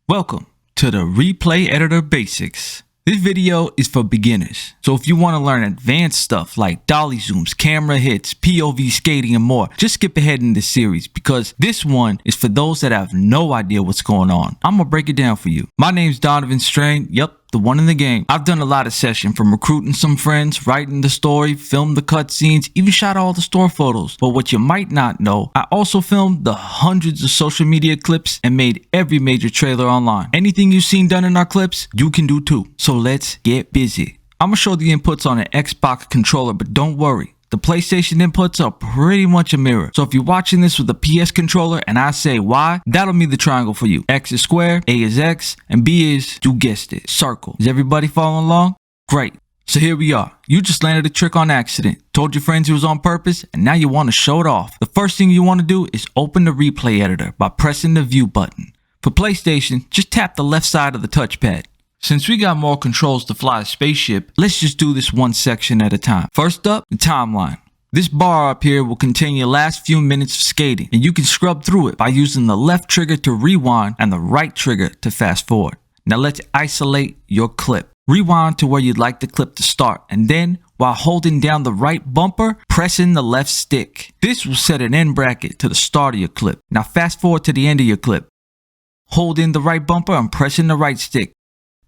Welcome to the Replay Editor Basics. This video is for beginners, so if you want to learn advanced stuff like dolly zooms, camera hits, POV skating and more, just skip ahead in this series because this one is for those that have no idea what's going on. I'm gonna break it down for you. My name's Donovan Strain, yep, the one in the game. I've done a lot of session, from recruiting some friends, writing the story, filmed the cutscenes, even shot all the store photos. But what you might not know, I also filmed the hundreds of social media clips and made every major trailer online. Anything you've seen done in our clips, you can do too. So let's get busy. I'm gonna show the inputs on an Xbox controller, but don't worry. The PlayStation inputs are pretty much a mirror. So if you're watching this with a PS controller and I say Y, that'll mean the triangle for you. X is square, A is X, and B is, you guessed it, circle. Is everybody following along? Great. So here we are. You just landed a trick on accident, told your friends it was on purpose, and now you want to show it off. The first thing you want to do is open the replay editor by pressing the view button. For PlayStation, just tap the left side of the touchpad. Since we got more controls to fly a spaceship, let's just do this one section at a time. First up, the timeline. This bar up here will contain your last few minutes of skating, and you can scrub through it by using the left trigger to rewind and the right trigger to fast forward. Now let's isolate your clip. Rewind to where you'd like the clip to start, and then, while holding down the right bumper, press in the left stick. This will set an end bracket to the start of your clip. Now fast forward to the end of your clip. Hold in the right bumper and press in the right stick.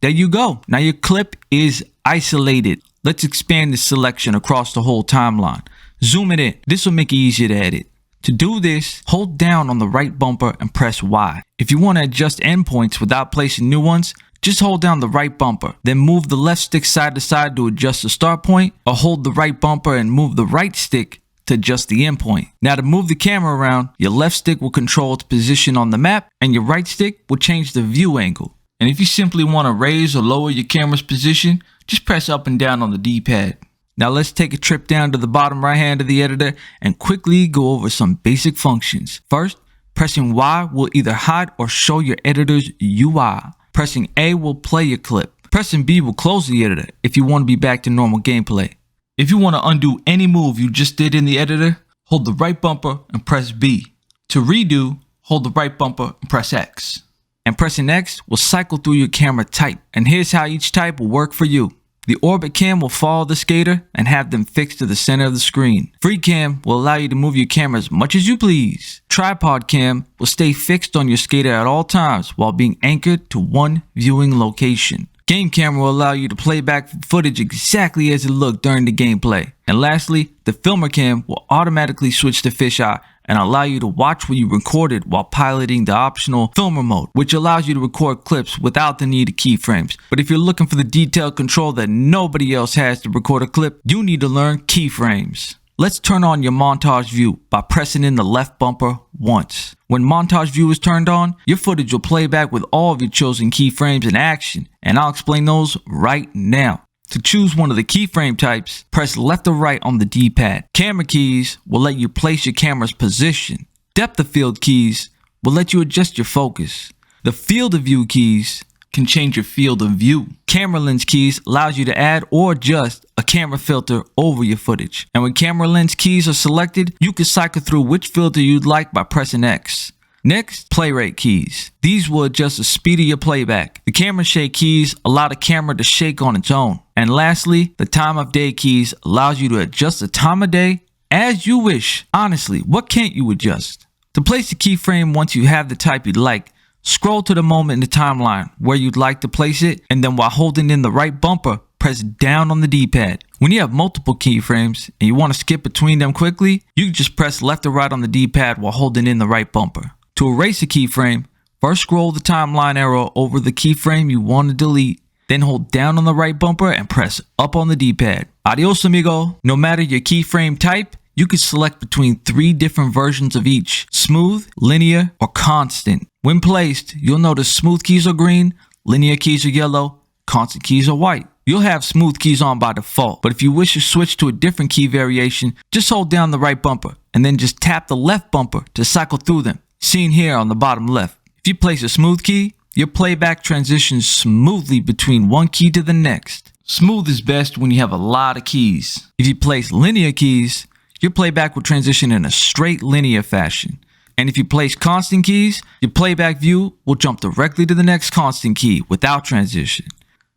There you go. Now your clip is isolated. Let's expand this selection across the whole timeline. Zoom it in. This will make it easier to edit. To do this, hold down on the right bumper and press Y. If you want to adjust endpoints without placing new ones, just hold down the right bumper, then move the left stick side to side to adjust the start point, or hold the right bumper and move the right stick to adjust the endpoint. Now to move the camera around, your left stick will control its position on the map, and your right stick will change the view angle. And if you simply want to raise or lower your camera's position, just press up and down on the D-pad. Now let's take a trip down to the bottom right hand of the editor and quickly go over some basic functions. First, pressing Y will either hide or show your editor's UI. Pressing A will play your clip. Pressing B will close the editor if you want to be back to normal gameplay. If you want to undo any move you just did in the editor, hold the right bumper and press B. To redo, hold the right bumper and press X. And pressing X will cycle through your camera type. And here's how each type will work for you. The orbit cam will follow the skater and have them fixed to the center of the screen. Free cam will allow you to move your camera as much as you please. Tripod cam will stay fixed on your skater at all times while being anchored to one viewing location. Game camera will allow you to play back footage exactly as it looked during the gameplay. And lastly, the filmer cam will automatically switch to fisheye and allow you to watch what you recorded while piloting the optional filmer mode, which allows you to record clips without the need of keyframes. But if you're looking for the detailed control that nobody else has to record a clip, you need to learn keyframes. Let's turn on your montage view by pressing in the left bumper once. When montage view is turned on, your footage will play back with all of your chosen keyframes in action, and I'll explain those right now. To choose one of the keyframe types, press left or right on the D-pad. Camera keys will let you place your camera's position. Depth of field keys will let you adjust your focus. The field of view keys can change your field of view. Camera lens keys allows you to add or adjust a camera filter over your footage. And when camera lens keys are selected, you can cycle through which filter you'd like by pressing X. Next, play rate keys. These will adjust the speed of your playback. The camera shake keys allow the camera to shake on its own. And lastly, the time of day keys allows you to adjust the time of day as you wish. Honestly, what can't you adjust? To place the keyframe once you have the type you'd like, scroll to the moment in the timeline where you'd like to place it, and then while holding in the right bumper, press down on the D-pad. When you have multiple keyframes and you want to skip between them quickly, you can just press left or right on the D-pad while holding in the right bumper. To erase a keyframe, first scroll the timeline arrow over the keyframe you want to delete, then hold down on the right bumper and press up on the D-pad. Adios, amigo. No matter your keyframe type, you can select between 3 different versions of each: smooth, linear, or constant. When placed, you'll notice smooth keys are green, linear keys are yellow, constant keys are white. You'll have smooth keys on by default, but if you wish to switch to a different key variation, just hold down the right bumper and then just tap the left bumper to cycle through them. Seen here on the bottom left. If you place a smooth key, your playback transitions smoothly between one key to the next. Smooth is best when you have a lot of keys. If you place linear keys, your playback will transition in a straight linear fashion. And if you place constant keys, your playback view will jump directly to the next constant key without transition.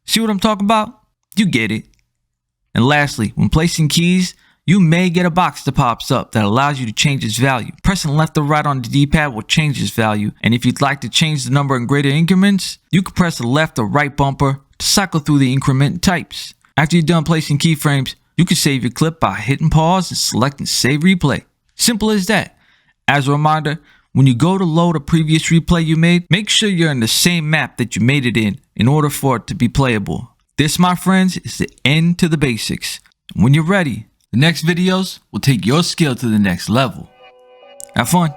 See what I'm talking about? You get it. And lastly, when placing keys, you may get a box that pops up that allows you to change its value. Pressing left or right on the D-pad will change its value, and if you'd like to change the number in greater increments, you can press the left or right bumper to cycle through the increment types. After you're done placing keyframes, you can save your clip by hitting pause and selecting Save Replay. Simple as that. As a reminder, when you go to load a previous replay you made, make sure you're in the same map that you made it in order for it to be playable. This, my friends, is the end to the basics. When you're ready, the next videos will take your skill to the next level. Have fun.